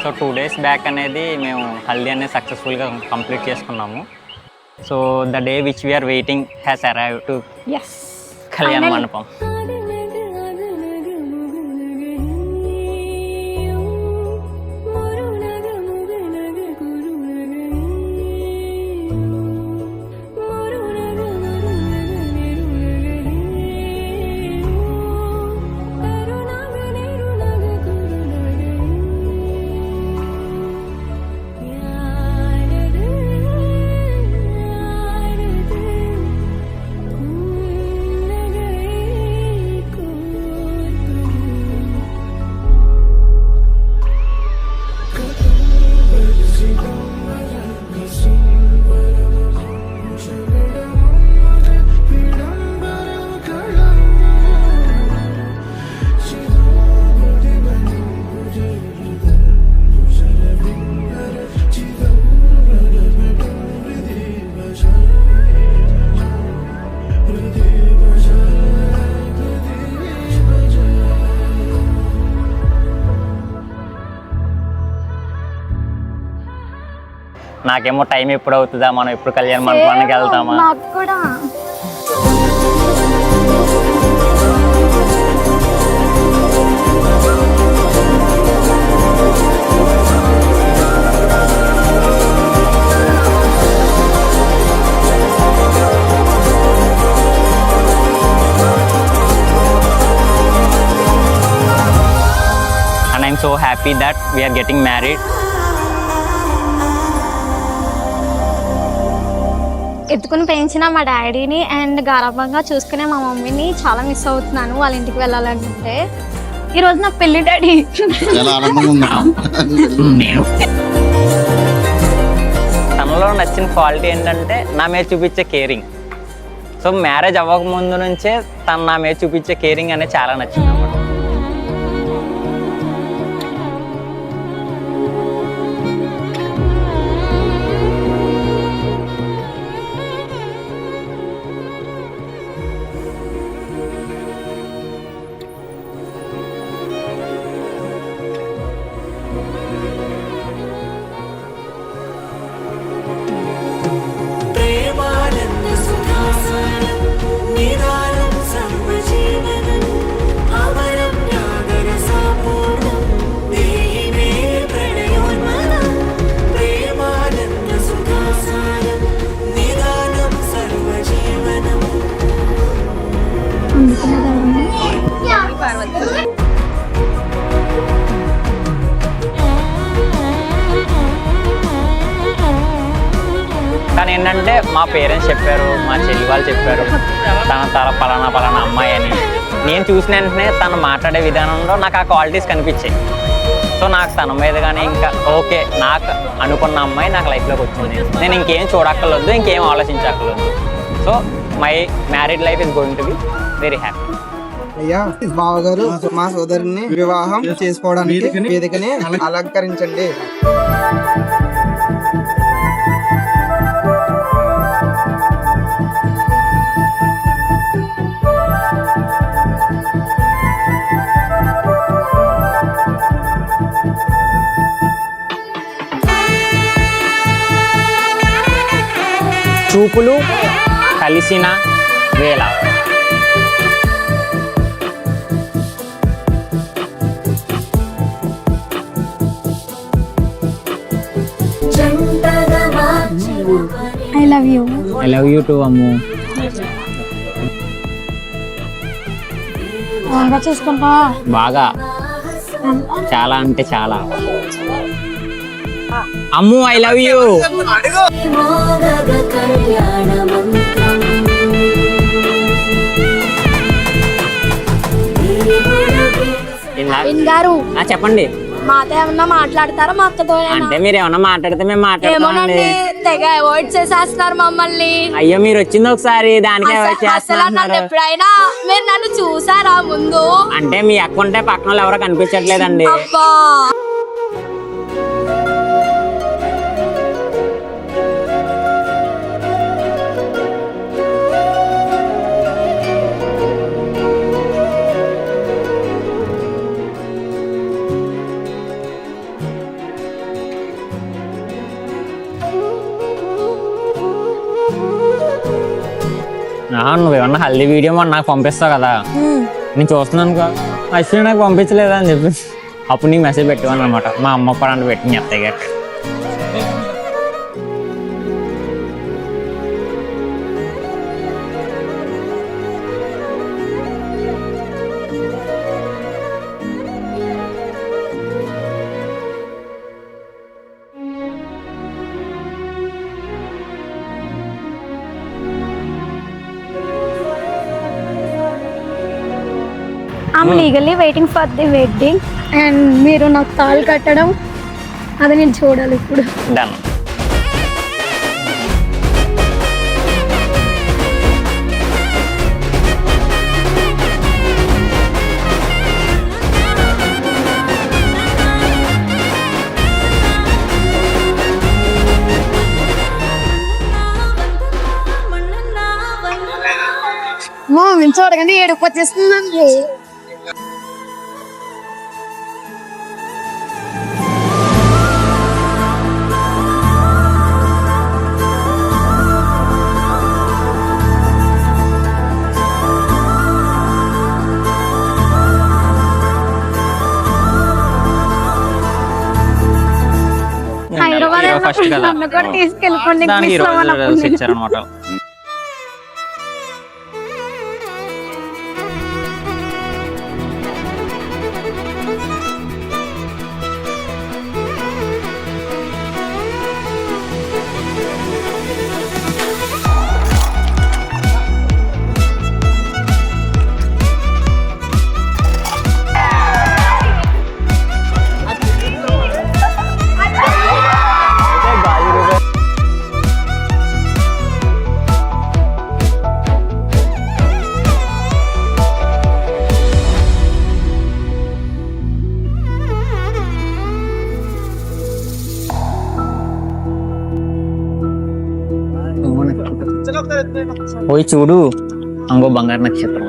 So 2 days back అనేది మేము హల్దీ అనేది సక్సెస్ఫుల్గా కంప్లీట్ చేసుకున్నాము. So the day which we are waiting has arrive to kalyana mandapam. నాకేమో టైం ఎప్పుడు అవుతుందా, మనం ఎప్పుడు కళ్యాణ మండపానికి వెళ్తామా. నాకు కూడా and I'm so happy that we are getting married. ఎత్తుకుని పెంచిన మా డాడీని అండ్ గారాబంగా చూసుకునే మా మమ్మీని చాలా మిస్ అవుతున్నాను. వాళ్ళ ఇంటికి వెళ్ళాలంటే ఈరోజు నా పెళ్లి డాడీ. తనలో నచ్చిన క్వాలిటీ ఏంటంటే నా మీద చూపించే కేరింగ్. సో మ్యారేజ్ అవ్వక ముందు నుంచే తను నా మీద చూపించే కేరింగ్ అనేది చాలా నచ్చింది అన్నమాట. కానీ ఏంటంటే మా పేరెంట్స్ చెప్పారు, మా చెల్లి వాళ్ళు చెప్పారు తన పలానా అమ్మాయి అని. నేను చూసిన వెంటనే తను మాట్లాడే విధానంలో నాకు ఆ క్వాలిటీస్ కనిపించాయి. సో నాకు తన మీద కానీ ఇంకా ఓకే, నాకు అనుకున్న అమ్మాయి నాకు లైఫ్లోకి వచ్చింది. నేను ఇంకేం చూడక్కర్లేదు, ఇంకేం ఆలోచించక్కర్లేదు. So my married life is going to be very happy. అయ్యా బావగారు, మా సోదరుని వివాహం చేసుకోవడానికి వేదికని అలంకరించండి. చూపులు కలిసిన వేళ. I love you. I love you too Ammu. బాగా చూసుకుంటా. బాగా, చాలా అంటే చాలా. Ammu I love you. గారు చెప్పండి. మాతో ఏమన్నా మాట్లాడతారా? మా అక్కతో అంటే మీరు ఏమన్నా మాట్లాడితే మేము మాట్లాడతామండి. తెగ అవాయిడ్ చేసేస్తున్నారు మమ్మల్ని. అయ్యో మీరు వచ్చింది ఒకసారి, దానికి ఎప్పుడైనా మీరు నన్ను చూసారా ముందు? అంటే మీ అక్క ఉంటే పక్కన వాళ్ళు ఎవరో కనిపించట్లేదండి. నువ్వేమన్నా హల్దీ వీడియో మొన్న నాకు పంపిస్తావు కదా, నేను చూస్తున్నాను అశ్విని నాకు పంపించలేదా అని చెప్పి అప్పుడు నీకు మెసేజ్ పెట్టేవాను అనమాట. మా అమ్మ పరంగా పెట్టి మీ అత్తయ్య గారు. I'm legally waiting for the wedding and మీరు నాకు తాళి కట్టడం అది నేను చూడాలి ఇప్పుడు. డన్. చూడగానే ఏడుపు వచ్చేస్తుందండి. హైదరాబాద్ ఫస్ట్ కదా నన్ను కూడా తీసుకెళ్ళిపోండి. దానికి మిస్ ఈరోజు అవ్వనప్పుడు ఇచ్చారనమాట. పోయి చూడు అంగో బంగారు నక్షత్రం.